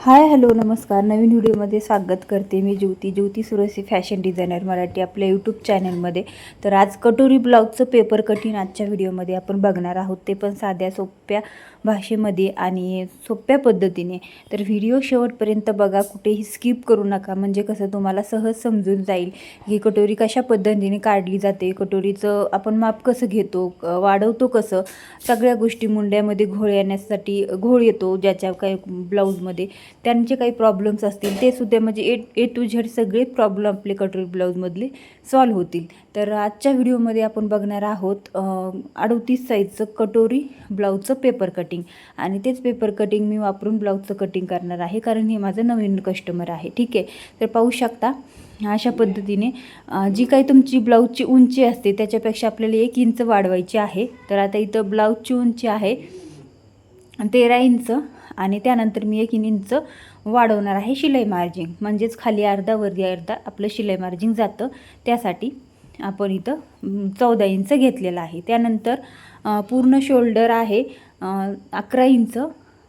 Hi hello नमस्कार. नवीन व्हिडिओमध्ये स्वागत करते. मी ज्योती सुरसी फॅशन डिझायनर मराठी आपल्या यूट्यूब चॅनलमध्ये. तर आज कटोरी ब्लाऊजचं पेपर कटिंग आजच्या व्हिडिओमध्ये आपण बघणार आहोत, ते पण साध्या सोप्या भाषेमध्ये आणि सोप्या पद्धतीने. तर व्हिडिओ शेवटपर्यंत बघा, कुठेही स्किप करू नका, म्हणजे कसं तुम्हाला सहज समजून जाईल की कटोरी कशा पद्धतीने काढली जाते, कटोरीचं आपण माप कसं घेतो, वाढवतो कसं, सगळ्या गोष्टी मुंड्यामध्ये घोळ येण्यासाठी घोळ येतो ज्याच्या काही ब्लाऊजमध्ये त्यांचे काही प्रॉब्लेम्स असतील ते सुद्धा म्हणजे ए टू झेड सगळे प्रॉब्लेम आपले कटोरी ब्लाऊजमधले सॉल्व्ह होतील. तर आजच्या व्हिडिओमध्ये आपण बघणार आहोत 38 साईजचं कटोरी ब्लाऊजचं पेपर कटिंग, आणि तेच पेपर कटिंग मी वापरून ब्लाऊजचं कटिंग करणार आहे, कारण हे माझं नवीन कस्टमर आहे. ठीक आहे, तर पाहू शकता अशा पद्धतीने जी काही तुमची ब्लाऊजची उंची असते त्याच्यापेक्षा आपल्याला 1 इंच वाढवायची आहे. तर आता इथं ब्लाऊजची उंची आहे 13 इंच, आणि त्यानंतर मी 1 इंच वाढवणार आहे शिलाई मार्जिन, म्हणजेच खाली अर्धा वरती अर्धा आपलं शिलाई मार्जिन जातं. त्यासाठी आपण इथं 14 इंच घेतलेलं आहे. त्यानंतर पूर्ण शोल्डर आहे 11 इंच,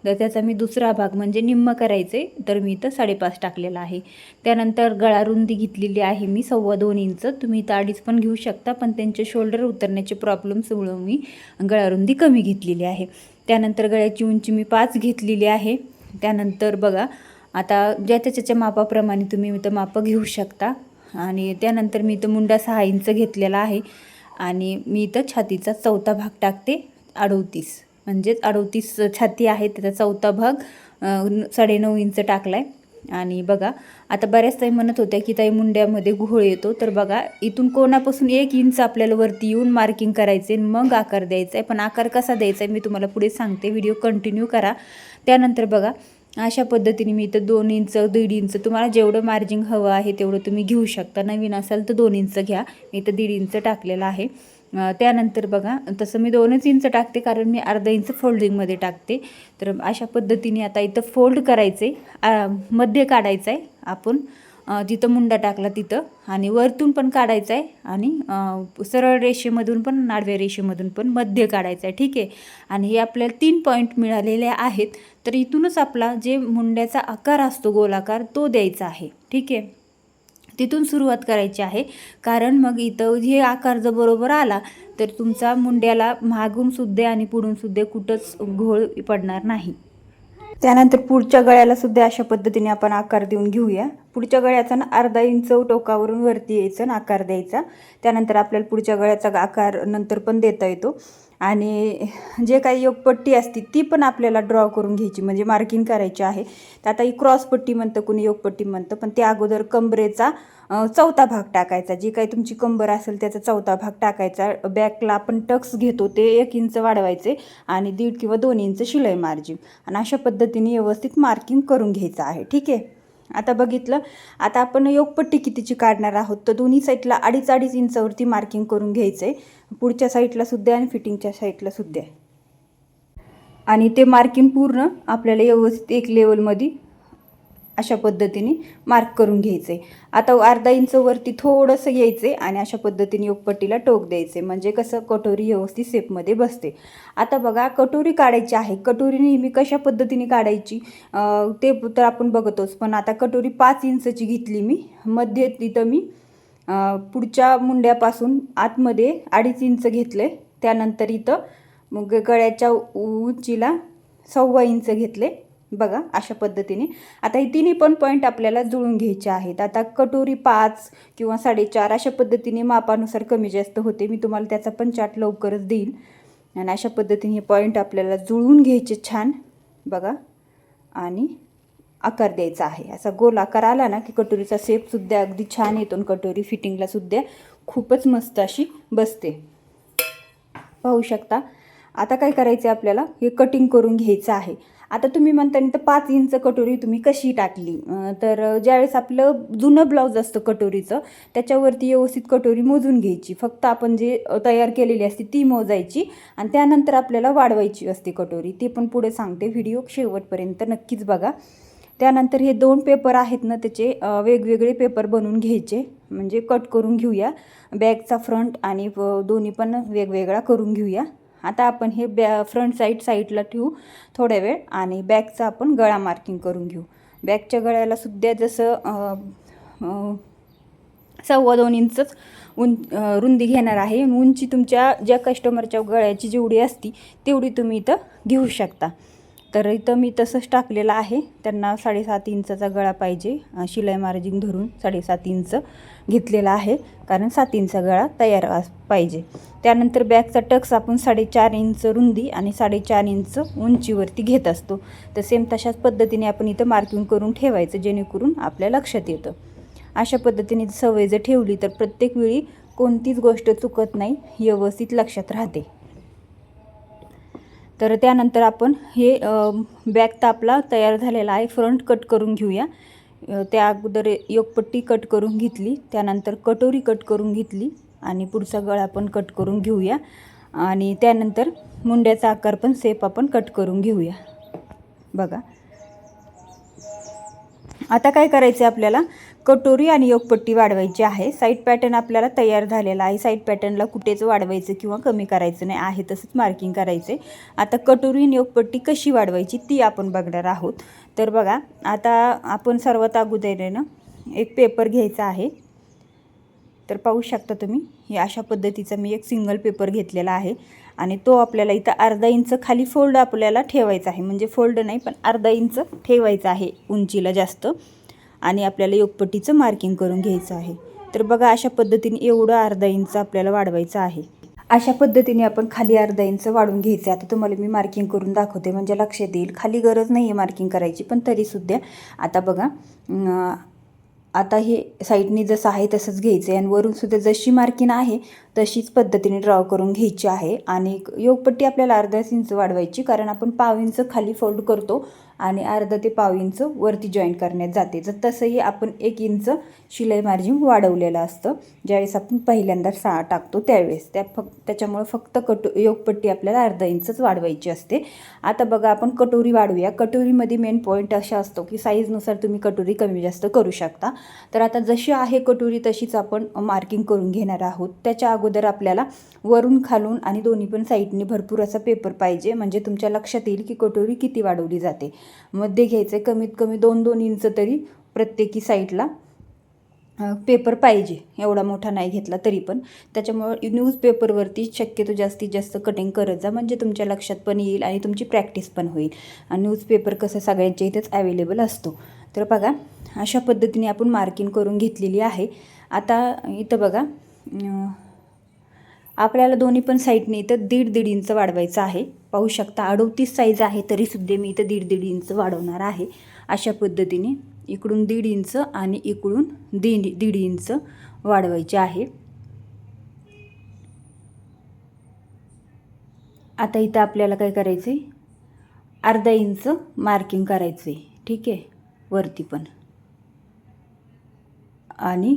तर त्याचा मी दुसरा भाग म्हणजे निम्म करायचे, तर मी इथं 5.5 टाकलेला आहे. त्यानंतर गळा रुंदी घेतलेली आहे मी 2.25 इंच. तुम्ही इथं 2.5 पण घेऊ शकता, पण त्यांचे शोल्डर उतरण्याचे प्रॉब्लेम्समुळे मी गळा रुंदी कमी घेतलेली आहे. त्यानंतर गळ्याची उंची मी 5 घेतलेली आहे. त्यानंतर बघा, आता ज्याच्या त्याच्या मापाप्रमाणे तुम्ही इथं मापं घेऊ शकता. आणि त्यानंतर मी इथं मुंडा 6 इंच घेतलेला आहे, आणि मी इथं छातीचा चौथा भाग टाकते 38, म्हणजेच 38 छाती आहे, त्याचा चौथा भाग 9.5 इंच टाकला आहे. आणि बघा, आता बऱ्याच ताई म्हणत होत्या की ताई मुंड्यामध्ये घोळ येतो, तर बघा इथून कोणापासून 1 इंच आपल्याला वरती येऊन मार्किंग करायचे, मग आकार द्यायचा आहे. पण आकार कसा द्यायचा आहे मी तुम्हाला पुढे सांगते, व्हिडिओ कंटिन्यू करा. त्यानंतर बघा, अशा पद्धतीने मी इथं 2 इंच 1.5 इंच तुम्हाला जेवढं मार्जिन हवं आहे तेवढं तुम्ही घेऊ शकता. नवीन असाल तर 2 इंच घ्या, मी इथं 1.5 इंच टाकलेलं आहे. त्यानंतर बघा, तसं मी 2च इंच टाकते, कारण मी अर्धा इंच फोल्डिंगमध्ये टाकते. तर अशा पद्धतीने आता इथं फोल्ड करायचे, मध्ये काढायचं आहे आपण, जिथं मुंडा टाकला तिथं, आणि वरतून पण काढायचं आहे, आणि सरळ रेषेमधून पण आडव्या रेषेमधून पण मध्ये काढायचं आहे. ठीक आहे, आणि हे आपल्याला 3 पॉईंट मिळालेले आहेत. तर इथूनच आपला जे मुंड्याचा आकार असतो गोलाकार तो द्यायचा आहे. ठीक आहे, तिथून सुरुवात करायची आहे, कारण मग इथं हे आकार जर बरोबर आला तर तुमचा मुंड्याला मागून सुद्धा आणि पुढून सुद्धा कुठंच घोळ पडणार नाही. त्यानंतर पुढच्या गळ्याला सुद्धा अशा पद्धतीने आपण आकार देऊन घेऊया. पुढच्या गळ्याचा ना अर्धा इंच टोकावरून वरती यायचं आणि आकार द्यायचा. त्यानंतर आपल्याला पुढच्या गळ्याचा आकार नंतर पण देता येतो. आणि जे काही योगपट्टी असते ती पण आपल्याला ड्रॉ करून घ्यायची, म्हणजे मार्किंग करायची आहे. तर आता ही क्रॉसपट्टी म्हणतं, कुणी योगपट्टी म्हणतं, पण त्या अगोदर कंबरेचा चौथा भाग टाकायचा. जी काही तुमची कंबर असेल त्याचा चौथा भाग टाकायचा. बॅकला आपण टक्स घेतो ते 1 इंच वाढवायचे, आणि 1.5 किंवा 2 इंच शिलाई मार्जिन, आणि अशा पद्धतीने व्यवस्थित मार्किंग करून घ्यायचं आहे. ठीक आहे, आता बघितलं. आता आपण योगपट्टी कितीची काढणार आहोत, तर दोन्ही साईडला 2.5 इंचावरती मार्किंग करून घ्यायचं आहे, पुढच्या साईडला सुद्धा आणि फिटिंगच्या साईडला सुद्धा. आणि ते मार्किंग पूर्ण आपल्याला व्यवस्थित एक लेवलमध्ये अशा पद्धतीने मार्क करून घ्यायचे. आता अर्धा इंच वरती थोडंसं घ्यायचे, आणि अशा पद्धतीने योगपट्टीला टोक द्यायचे, म्हणजे कसं कटोरी व्यवस्थित शेपमध्ये बसते. आता बघा, कटोरी काढायची आहे. कटोरी नेहमी कशा पद्धतीने काढायची ते तर आपण बघतोच, पण आता कटोरी 5 इंचची घेतली मी. मध्ये तिथं मी पुढच्या मुंड्यापासून आतमध्ये 2.5 इंच घेतले. त्यानंतर इथं मग गळ्याच्या उंचीला 1.25 इंच घेतले. बघा अशा पद्धतीने. आता ही तिन्ही पण पॉईंट आपल्याला जुळून घ्यायचे आहेत. आता कटोरी 5 किंवा 4.5 अशा पद्धतीने मापानुसार कमी जास्त होते. मी तुम्हाला त्याचा पण चार्ट लवकरच देईन. आणि अशा पद्धतीने हे पॉईंट आपल्याला जुळवून घ्यायचे छान. बघा, आणि आकार द्यायचा आहे. असा गोल आकार आला ना की कटोरीचा शेपसुद्धा अगदी छान येतो, आणि कटोरी फिटिंगलासुद्धा खूपच मस्त अशी बसते. पाहू शकता. आता काय करायचं आहे आपल्याला, हे कटिंग करून घ्यायचं आहे. आता तुम्ही म्हणता तर 5 इंच कटोरी तुम्ही कशी टाकली, तर ज्यावेळेस आपलं जुनं ब्लाऊज असतं कटोरीचं त्याच्यावरती व्यवस्थित कटोरी मोजून घ्यायची. फक्त आपण जे तयार केलेली असते ती मोजायची, आणि त्यानंतर आपल्याला वाढवायची असते कटोरी. ते पण पुढे सांगते, व्हिडिओ शेवटपर्यंत नक्कीच बघा. त्यानंतर हे 2 पेपर आहेत ना, त्याचे वेगवेगळे पेपर बनवून घ्यायचे, म्हणजे कट करून घेऊया. बॅकचा फ्रंट आणि दोन्ही पण वेगवेगळा करून घेऊया. आता आपण हे फ्रंट साईडला ठेवू थोड्या वेळ, आणि बॅकचा आपण गळा मार्किंग करून घेऊ. बॅकच्या गळ्याला सुद्धा जसं 2.25 इंचच रुंदी घेणार आहे. उंची तुमच्या ज्या कस्टमरच्या गळ्याची जेवढी असती तेवढी तुम्ही इथं घेऊ शकता. तर इथं मी तसंच टाकलेलं आहे. त्यांना 7.5 इंचाचा गळा पाहिजे, शिलाई मार्जिन धरून 7.5 इंच घेतलेला आहे, कारण 7 इंच गळा तयार पाहिजे. त्यानंतर बॅकचा टक्स आपण 4.5 इंच रुंदी आणि 4.5 इंच उंचीवरती घेत असतो. तर सेम तशाच पद्धतीने आपण इथं मार्किंग करून ठेवायचं, जेणेकरून आपल्या लक्षात येतं. अशा पद्धतीने सवय जर ठेवली तर प्रत्येक वेळी कोणतीच गोष्ट चुकत नाही, व्यवस्थित लक्षात राहते. तर त्यानंतर आपण हे बॅक तर आपला तयार झालेला आहे. फ्रंट कट करून घेऊया. त्या अगोदर योगपट्टी कट करून घेतली, त्यानंतर कटोरी कट करून घेतली आणि पुढचा गळा पण कट करून घेऊया. आणि त्यानंतर मुंड्याचा आकार पण सेप आपण कट करून घेऊया. बघा आता काय करायचं आहे, आपल्याला कटोरी आणि योगपट्टी वाढवायची आहे. साईड पॅटर्न आपल्याला तयार झालेला आहे. साईड पॅटर्नला कुठेच वाढवायचं किंवा कमी करायचं नाही आहे, तसंच मार्किंग करायचं आहे. आता कटोरी आणि योगपट्टी कशी वाढवायची ती आपण बघणार आहोत. तर बघा, आता आपण सर्वात अगोदर एक पेपर घ्यायचा आहे. तर पाहू शकता तुम्ही, हे अशा पद्धतीचा मी एक सिंगल पेपर घेतलेला आहे आणि तो आपल्याला इथं 1/2 इंच खाली फोल्ड आपल्याला ठेवायचा आहे. म्हणजे फोल्ड नाही, पण 1/2 इंच ठेवायचं आहे उंचीला जास्त. आणि आपल्याला योगपट्टीचं मार्किंग करून घ्यायचं आहे. तर बघा, अशा पद्धतीने एवढं 1/2 इंच आपल्याला वाढवायचं आहे. अशा पद्धतीने आपण खाली 1/2 इंच वाढवून घ्यायचं. आता तुम्हाला मी मार्किंग करून दाखवते, म्हणजे लक्षात येईल. खाली गरज नाही आहे मार्किंग करायची, पण तरीसुद्धा आता बघा, आता हे साईडनी जसं आहे तसंच घ्यायचं आहे आणि वरूनसुद्धा जशी मार्किंग आहे तशीच पद्धतीने ड्रॉ करून घ्यायची आहे. आणि योगपट्टी आपल्याला 1/2 इंच वाढवायची, कारण आपण 1/2 इंच खाली फोल्ड करतो आणि 1/2 ते 1/2 इंच वरती जॉईन करण्यात जाते. तर तसंही आपण 1 इंच शिलाई मार्जिन वाढवलेलं असतं ज्यावेळेस आपण पहिल्यांदा टाकतो त्यावेळेस. त्याच्यामुळे फक्त योगपट्टी आपल्याला 1/2 इंचच वाढवायची असते. आता बघा, आपण कटोरी वाढवूया. कटोरीमध्ये मेन पॉईंट असा असतो की साईजनुसार तुम्ही कटोरी कमी जास्त करू शकता. तर आता जशी आहे कटोरी तशीच आपण मार्किंग करून घेणार आहोत. त्याच्या अगोदर आपल्याला वरून खालून आणि दोन्ही पण साईडने भरपूर असा पेपर पाहिजे, म्हणजे तुमच्या लक्षात येईल की कटोरी किती वाढवली जाते. मध्ये घ्यायचं आहे, कमीत कमी 2-2 इंच तरी प्रत्येकी साईडला पेपर पाहिजे. एवढा मोठा नाही घेतला तरी पण. त्याच्यामुळे न्यूजपेपरवरती शक्यतो जास्तीत जास्त कटिंग करत जा, म्हणजे तुमच्या लक्षात पण येईल आणि तुमची प्रॅक्टिस पण होईल. आणि न्यूजपेपर कसं सगळ्यांच्या इथेच अवेलेबल असतो. तर बघा, अशा पद्धतीने आपण मार्किंग करून घेतलेली आहे. आता इथं बघा, आपल्याला दोन्ही पण साईडने इथं 1.5 इंच वाढवायचं आहे. पाहू शकता, 38 साईज आहे तरीसुद्धा मी इथं 1.5 इंच वाढवणार आहे. अशा पद्धतीने इकडून 1.5 इंच आणि इकडून 1.5 इंच वाढवायचे आहे. आता इथं आपल्याला काय करायचं आहे, 1/2 इंच मार्किंग करायचं आहे. ठीक आहे, वरती पण. आणि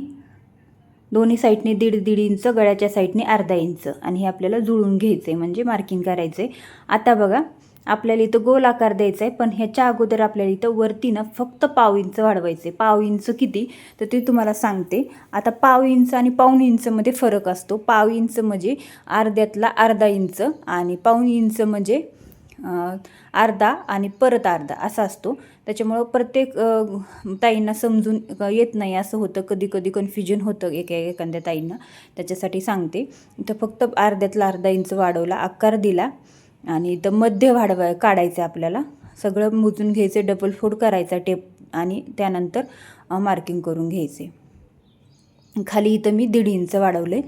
दोन्ही साईडने 1.5 इंच, गळ्याच्या साईडने 1/2 इंच, आणि हे आपल्याला जुळून घ्यायचं आहे, म्हणजे मार्किंग करायचं आहे. आता बघा, आपल्याला इथं गोल आकार द्यायचा आहे, पण ह्याच्या अगोदर आपल्याला इथं वरती फक्त 1/2 इंच वाढवायचे. 1/2 इंच किती तर ते तुम्हाला सांगते. आता 1/2 इंच आणि 1/4 इंचमध्ये फरक असतो. 1/2 इंच म्हणजे अर्ध्यातला 1/2 इंच आणि 1/4 इंच म्हणजे अर्धा आणि परत अर्धा असा असतो. त्याच्यामुळं प्रत्येक ताईंना समजून येत नाही, असं होतं. कधी कधी कन्फ्युजन होतं एखाद्या ताईंना. त्याच्यासाठी सांगते. इथं फक्त अर्ध्यातला 1/2 इंच वाढवला, आकार दिला आणि इथं मध्य काढायचं आपल्याला. सगळं मोजून घ्यायचं, डबल फोल्ड करायचा टेप आणि त्यानंतर मार्किंग करून घ्यायचे. खाली इथं मी 1.5 इंच वाढवले.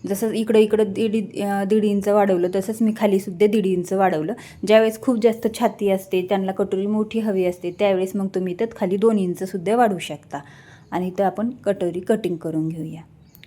जसं इकडं 1.5 इंच वाढवलं, तसंच मी खालीसुद्धा 1.5 इंच वाढवलं. ज्यावेळेस खूप जास्त छाती असते, त्यांना कटोरी मोठी हवी असते, त्यावेळेस मग तुम्ही इथं खाली 2 इंचसुद्धा वाढवू शकता. आणि इथं आपण कटोरी कटिंग करून घेऊया.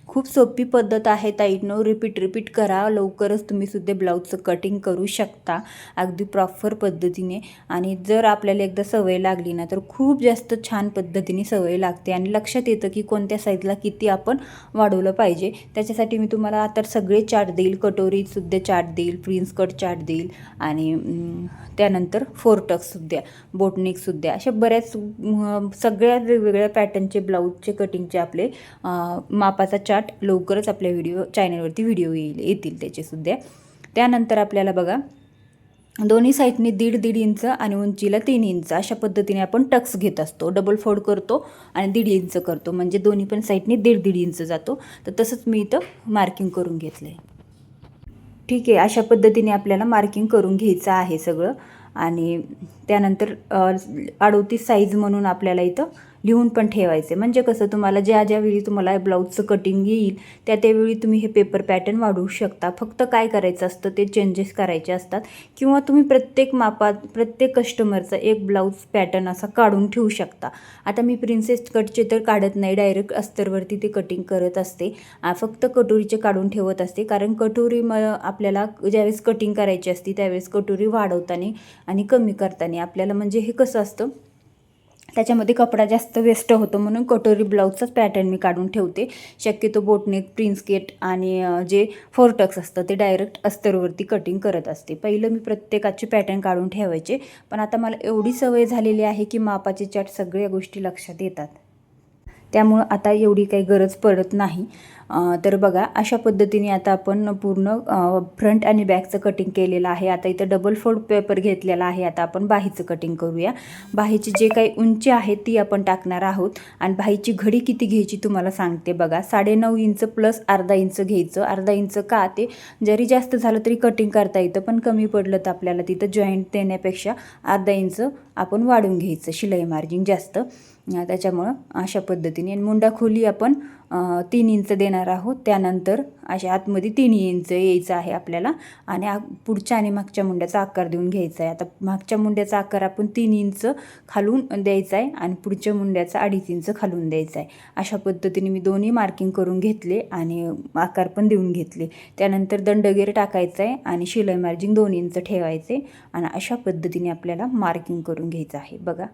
खूप सोपी पद्धत आहे ताईंनो. रिपीट करा, लवकरच तुम्हीसुद्धा ब्लाऊजचं कटिंग करू शकता अगदी प्रॉपर पद्धतीने. आणि जर आपल्याला एकदा सवय लागली ना, तर खूप जास्त छान पद्धतीने सवय लागते आणि लक्षात येतं की कोणत्या साईजला किती आपण वाढवलं पाहिजे. त्याच्यासाठी मी तुम्हाला आता सगळे चार्ट देईल. कटोरीसुद्धा चार्ट देईल, प्रिन्स कट चार्ट देईल आणि त्यानंतर 4 टक्ससुद्धा, बोटनेकसुद्धा, अशा बऱ्याच सगळ्या वेगवेगळ्या पॅटर्नचे ब्लाऊजचे कटिंगचे आपले मापाचा चार्ट लवकरच आपल्या चॅनलवरती व्हिडिओ येतील त्याचेसुद्धा. त्यानंतर आपल्याला बघा, दोन्ही साईडने 1.5 इंच आणि उंचीला 3 इंच अशा पद्धतीने आपण टक्स घेत असतो. डबल फोल्ड करतो आणि 1.5 इंच करतो, म्हणजे दोन्ही पण साईडने 1.5 इंच जातो. तर तसंच मी इथं मार्किंग करून घेतलं आहे. ठीक आहे, अशा पद्धतीने आपल्याला मार्किंग करून घ्यायचं आहे सगळं. आणि त्यानंतर 38 साईज म्हणून आपल्याला इथं लिहून पण ठेवायचे, म्हणजे कसं तुम्हाला ज्या वेळी तुम्हाला ब्लाऊजचं कटिंग येईल त्यावेळी तुम्ही हे पेपर पॅटर्न वाढवू शकता. फक्त काय करायचं असतं, ते चेंजेस करायचे असतात, किंवा तुम्ही प्रत्येक मापात प्रत्येक कस्टमरचा एक ब्लाऊज पॅटर्न असा काढून ठेवू शकता. आता मी प्रिन्सेस कटचे तर काढत नाही, डायरेक्ट अस्तरवरती ते कटिंग करत असते. फक्त कटोरीचे काढून ठेवत असते, कारण कटोरी आपल्याला ज्यावेळेस कटिंग करायची असते त्यावेळेस कटोरी वाढवताना आणि कमी करताना आपल्याला म्हणजे हे कसं असतं, त्याच्यामध्ये कपडा जास्त वेस्ट होतो, म्हणून कटोरी ब्लाऊजचाच पॅटर्न मी काढून ठेवते. शक्यतो बोटनेक, प्रिन्स केट आणि जे 4 टक्स असतं ते डायरेक्ट अस्तरवरती कटिंग करत असते. पहिलं मी प्रत्येकाचे पॅटर्न काढून ठेवायचे, पण आता मला एवढी सवय झालेली आहे की मापाचे चार्ट सगळ्या गोष्टी लक्षात येतात, त्यामुळं आता एवढी काही गरज पडत नाही. तर बघा, अशा पद्धतीने आता आपण पूर्ण फ्रंट आणि बॅकचं कटिंग केलेलं आहे. आता इथं डबल फोल्ड पेपर घेतलेला आहे. आता आपण बाहीचं कटिंग करूया. बाहीची जे काही उंची आहे ती आपण टाकणार आहोत. आणि बाहीची घडी किती घ्यायची तुम्हाला सांगते बघा. 9.5 इंच प्लस अर्धा इंच घ्यायचं. अर्धा इंच का, ते जरी जास्त झालं तरी कटिंग करता येतं, पण कमी पडलं तर आपल्याला तिथं जॉईंट देण्यापेक्षा अर्धा इंच आपण वाढून घ्यायचं, शिलाई मार्जिन जास्त त्याच्यामुळं अशा पद्धतीने. आणि मुंडा खोली आपण 3 इंच देणार आहोत. त्यानंतर अशा आतमध्ये 3 इंच यायचं आहे आपल्याला. आणि पुढच्या आणि मागच्या मुंड्याचा आकार देऊन घ्यायचा आहे. आता मागच्या मुंड्याचा आकार आपण 3 इंच खालून द्यायचा आहे आणि पुढच्या मुंड्याचा 2.5 इंच खालून द्यायचा आहे. अशा पद्धतीने मी दोन्ही मार्किंग करून घेतले आणि आकार पण देऊन घेतले. त्यानंतर दंडगेर टाकायचा आहे आणि शिलाई मार्जिन 2 इंच ठेवायचे. आणि अशा पद्धतीने आपल्याला मार्किंग करून घ्यायचं आहे. बघा,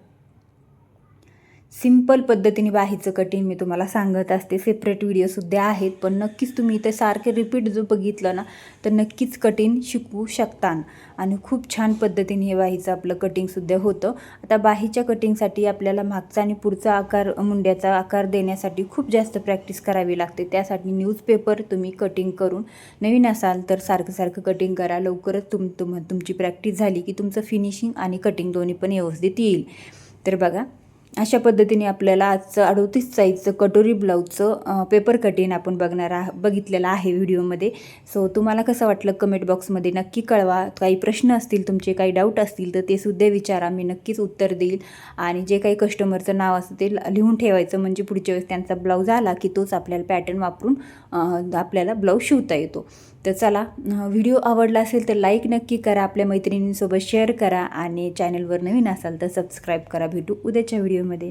सिंपल पद्धतीने बाहीचं कटिंग मी तुम्हाला सांगत असते. सेपरेट व्हिडिओसुद्धा आहेत, पण नक्कीच तुम्ही इथे सारखे रिपीट जो बघितलं ना, तर नक्कीच कटिंग शिकवू शकता. आणि खूप छान पद्धतीने हे बाहीचं आपलं कटिंगसुद्धा होतं. आता बाहीच्या कटिंगसाठी आपल्याला मागचा आणि पुढचा आकार, मुंड्याचा आकार देण्यासाठी खूप जास्त प्रॅक्टिस करावी लागते. त्यासाठी न्यूजपेपर तुम्ही कटिंग करून, नवीन असाल तर सारखं कटिंग करा. लवकरच तुमची प्रॅक्टिस झाली की तुमचं फिनिशिंग आणि कटिंग दोन्ही पण व्यवस्थित येईल. तर बघा, अशा पद्धतीने आपल्याला आजचं 38 साईजचं कटोरी ब्लाऊजचं पेपर कटिंग आपण बघितलेलं आहे व्हिडिओमध्ये. सो तुम्हाला कसं वाटलं कमेंट बॉक्समध्ये नक्की कळवा. काही प्रश्न असतील तुमचे, काही डाऊट असतील तर ते सुद्धा विचारा, मी नक्कीच उत्तर देईल. आणि जे काही कस्टमरचं नाव असतं ते लिहून ठेवायचं, म्हणजे पुढच्या वेळेस त्यांचा ब्लाऊज आला की तोच आपल्याला पॅटर्न वापरून आपल्याला ब्लाऊज शिवता येतो. तर चला, व्हिडिओ आवडला असेल तर लाईक नक्की करा, आपल्या मैत्रिणींसोबत शेअर करा आणि चॅनलवर नवीन असाल तर सबस्क्राईब करा. भेटू उद्याच्या व्हिडिओमध्ये.